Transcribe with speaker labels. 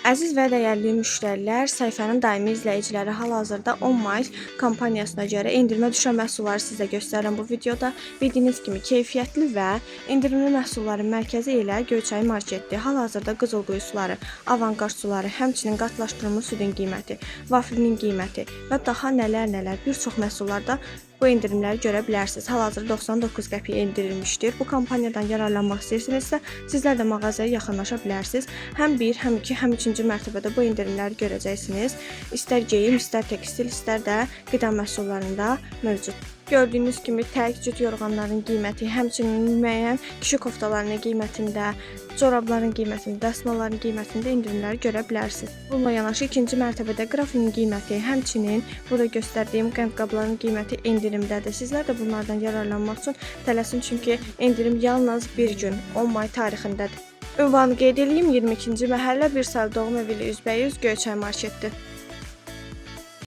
Speaker 1: Əziz və dəyərli müştərilər, sayfanın daimi izləyiciləri hal-hazırda 10 may kampaniyasına görə endirimə düşən məhsulları sizə göstərirəm bu videoda. Bildiyiniz kimi keyfiyyətli və endirimli məhsulların mərkəzi ilə Göyçay marketdir. Hal-hazırda qızılquyu suları, avantqard suları, həmçinin qatlaşdırılmış südün qiyməti, vaflinin qiyməti və daha nələr bir çox məhsullarda bu endirimləri görə bilərsiniz. Hal-hazırda 99 qəpiyə endirilmişdir. Bu kampaniyadan yararlanmaq istəyirsinizsə, sizlər də mağazaya yaxınlaşa bilərsiniz. Həm 1, həm 2, həm 3-cü mərtəbədə bu endirimləri görəcəksiniz. İstər geyim, istər tekstil, istər də qida məhsullarında mövcud. Gördüyünüz kimi tək cüt yorğanların qiyməti, həmçinin müəyyən kişi koftalarının qiymətində, corabların qiymətində, dəsmalların qiymətində endirimləri görə bilərsiniz. Bununla yanaşı ikinci mərtəbədə qrafinin qiyməti, həmçinin burada göstərdiyim qəndqabların qiyməti endirimdədir. Sizlər də bunlardan yararlanmaq üçün tələsin, çünki endirim yalnız bir gün 10 may tarixindədir. Ünvanı qeyd edeyim, 22-ci məhəllə 1 saylı Doğum evi ilə üzbəyüz Göyçay marketdir.